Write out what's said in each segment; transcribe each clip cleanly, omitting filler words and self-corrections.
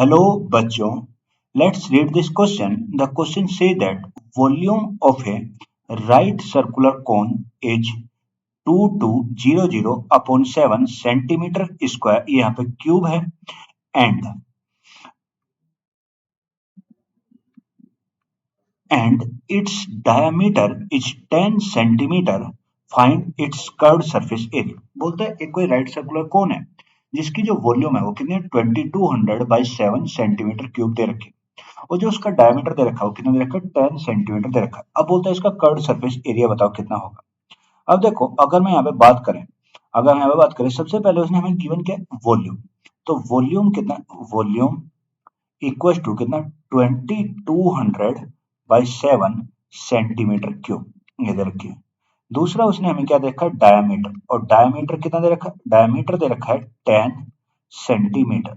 Hello बच्चों, let's read this question. The question say that volume of a right circular cone is 2200 upon 7 centimeter square. ये यहाँ पे cube है and its diameter is 10 centimeter. Find its curved surface area. बोलते हैं एक कोई right circular cone है जिसकी जो वॉल्यूम है वो कितनी है 2200 बाई 7 सेंटीमीटर क्यूब दे रखी और जो उसका डायमीटर दे रखा है वो कितना दे रखा है 10 सेंटीमीटर दे रखा है। अब बोलता है इसका कर्व्ड सरफेस एरिया बताओ कितना होगा। अब देखो अगर मैं यहाँ पे बात करें अगर हम यहाँ पे बात करें सबसे पहले उसने हमें गिवन किया वॉल्यूम। तो वॉल्यूम कितना वॉल्यूम इक्वल टू कितना 2200 बाई 7 सेंटीमीटर क्यूब ये दे रखी है। दूसरा उसने हमें क्या देखा डायमीटर और डायमीटर कितना दे रखा है डायमीटर दे रखा है 10 सेंटीमीटर।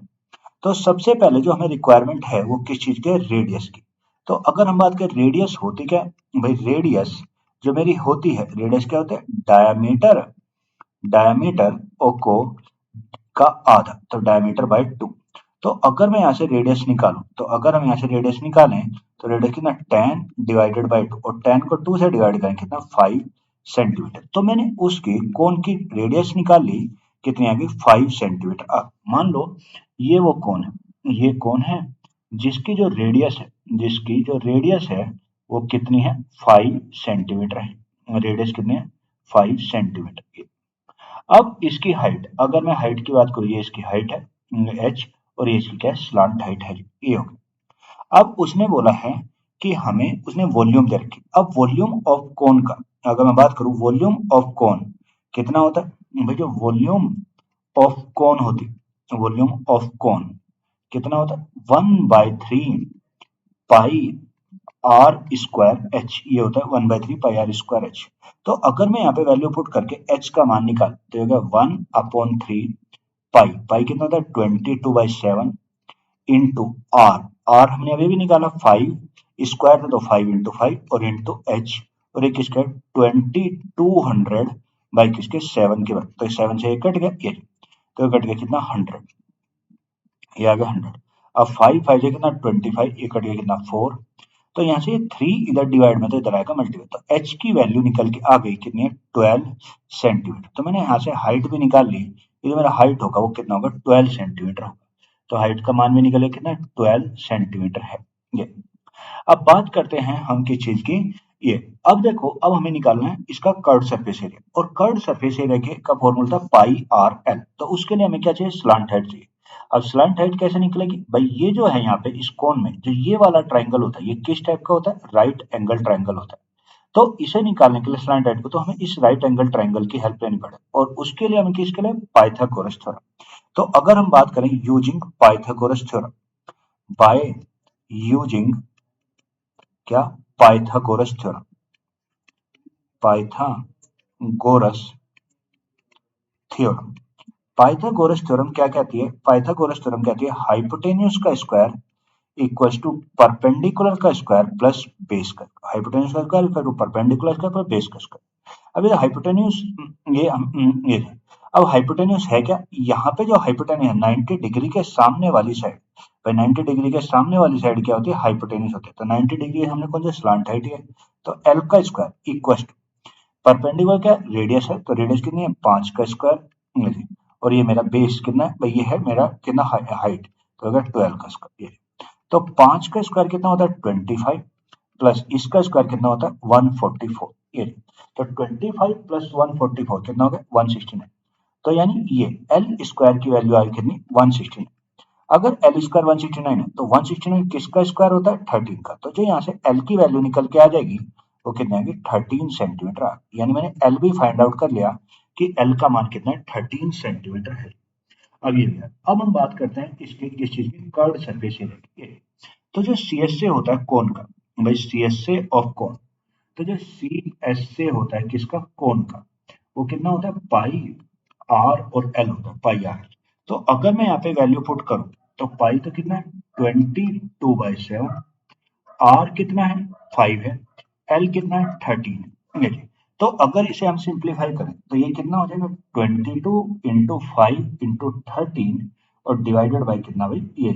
तो सबसे पहले जो हमें रिक्वायरमेंट है वो किस चीज के रेडियस की। तो अगर हम बात करें रेडियस होती क्या है भाई रेडियस जो मेरी होती है रेडियस क्या होता है डायमीटर डायमीटर को का आधा तो डायमीटर बाय 2। तो अगर मैं यहाँ से रेडियस निकालूं तो अगर हम यहाँ से रेडियस निकालें तो रेडियस कितना 10 डिवाइडेड बाय 2 और 10 को 2 से डिवाइड करें कितना 5 सेंटीमीटर। तो मैंने उसकी कोन की रेडियस निकाल ली कितनी आ गई 5 सेंटीमीटर। अब मान लो ये वो कोन है ये कोन है जिसकी जो रेडियस है वो कितनी है 5 सेंटीमीटर है। रेडियस कितनी है 5 सेंटीमीटर। अब इसकी हाइट अगर मैं हाइट की बात करूँ ये इसकी हाइट है h और ये इसकी क्या है स्लांट हाइट है ये होगी। अब उसने बोला है कि हमें उसने वॉल्यूम दे रखी। अब वॉल्यूम ऑफ कोन का अगर मैं बात करूं वॉल्यूम ऑफ कोन कितना होता है भाई जो वॉल्यूम ऑफ कोन होती वॉल्यूम ऑफ कोन कितना होता है 1/3 पाई आर स्क्वायर एच ये होता है 1/3 पाई आर स्क्वायर एच। तो अगर मैं यहाँ पे वैल्यू पुट करके एच का मान निकाल तो होगा 1/3 पाई पाई कितना होता है 22/7 इंटू आर आर हमने अभी भी निकाला 5 स्क्वायर था तो 5 इंटू 5 और इंटू एच और एक स्क्वायर 2200 बाई किसके 7 के बाद तो 7 से ये कट गया ये तो कट गया कितना 100 ये आ गया 100। अब 5 5 से कितना 25 ये कट गया कितना 4 तो यहाँ से 3 इधर डिवाइड में तो इधर आएगा मल्टीप्लाई तो h की वैल्यू निकल के आ गई कितनी है 12 सेंटीमीटर। तो मैंने यहाँ से हाइट भी निकाल ली ये जो मेरा हाइट होगा वो कितना होगा 12 सेंटीमीटर होगा। तो हाइट का मान भी निकले कितना 12 सेंटीमीटर है ये। अब बात करते हैं हम किस चीज की ये। अब देखो अब हमें निकालना है इसका कर्व सरफेस एरिया और कर्व सरफेस एरिया के का फॉर्मूला था पाई आर एल। तो उसके लिए हमें क्या चाहिए स्लांट हाइट चाहिए। अब स्लांट हाइट कैसे निकलेगी भाई ये जो है यहाँ पे इस कोन में जो ये वाला ट्राइंगल होता है ये किस टाइप का होता है राइट एंगल ट्राइंगल होता है। तो इसे निकालने के लिए स्लांट हाइट को तो हमें इस राइट एंगल ट्राइंगल की हेल्प लेनी पड़े और उसके लिए हमें किसके लिए पाइथागोरस थ्योरम। तो अगर हम बात करें using Pythagoras theorem by using क्या Pythagoras theorem Pythagoras theorem Pythagoras theorem क्या कहती है पाइथागोरस थ्योरम कहती है हाइपोटेन्यूज का स्क्वायर इक्वल्स टू परपेंडिकुलर का स्क्वायर प्लस बेस का हाइपोटेन्यूज का स्क्वायर इक्वल टू परपेंडिकुलर का प्लस बेस का स्क्वायर। अब ये हाइपोटेन्यूज ये अब हाइपोटेन्यूज है क्या यहाँ पे जो हाइपोटेन्यूज है 90 डिग्री के सामने वाली साइड भाई 90 डिग्री के सामने वाली साइड क्या होती है हाइपोटेन्यूज होती है। तो 90 डिग्री हमने कौन सा स्लांट हाइट है तो एल का स्क्वायर इक्वल परपेंडिकुलर क्या रेडियस है तो रेडियस कितनी है 5 का स्क्वायर और ये मेरा बेस कितना है भाई ये है मेरा कितना हाइट तो अगर 12 का स्क्वायर ये तो 5 का स्क्वायर कितना होता है 25 प्लस इसका स्क्वायर कितना होता है 144 ये तो 25 प्लस 144 कितना हो गया 169। तो यानी ये एल स्क्वायर की वैल्यू आई कितनी 169। अगर एल स्क्वायर 169 है तो 169 किसका स्क्वायर होता है 13 का। तो जो यहाँ से एल की वैल्यू निकल के आ जाएगी वो कितना आएगी 13 सेंटीमीटर यानी मैंने एल भी फाइंड आउट कर लिया कि एल का मान कितना है 13 सेंटीमीटर है। अब ये लिया अब हम बात करते हैं इसके किस चीज की कर्व सरफेस एरिया की। तो जो सी एस से होता है कोन का भाई सी एस से ऑफ कोन तो जो सी एस से होता है किसका कोन का वो कितना होता है पाई आर और एल होता है पाई आर। तो अगर मैं यहाँ पे वैल्यू पुट करूं तो पाई तो कितना है 22/7 आर कितना है 5 है एल कितना है 13 है ये। तो अगर इसे हम सिंप्लीफाई करें तो ये कितना हो जाएगा 22 इंटू 5 इंटू 13 और डिवाइडेड बाई कितना भाई ये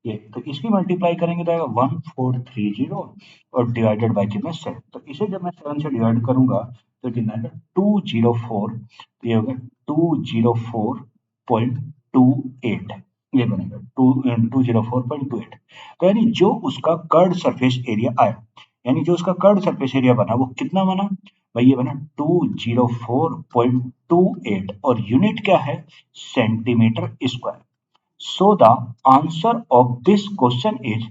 ये तो इसकी मल्टीप्लाई करेंगे तो आएगा 1430 और डिवाइडेड बाय कितना 7। तो इसे जब मैं 7 से डिवाइड करूंगा तो कितना आएगा 204। तो ये होगा 204.28 ये बनेगा 204.28। तो यानी जो उसका कर्ड सरफेस एरिया आया, यानी जो उसका कर्ड सरफेस एरिया बना वो कितना बना भाई, ये बना 204.28 और यूनिट क्या है centimetre square. So the answer of this question is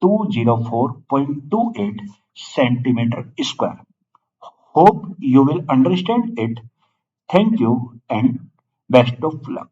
204.28 centimeter square. Hope you will understand it. Thank you and best of luck.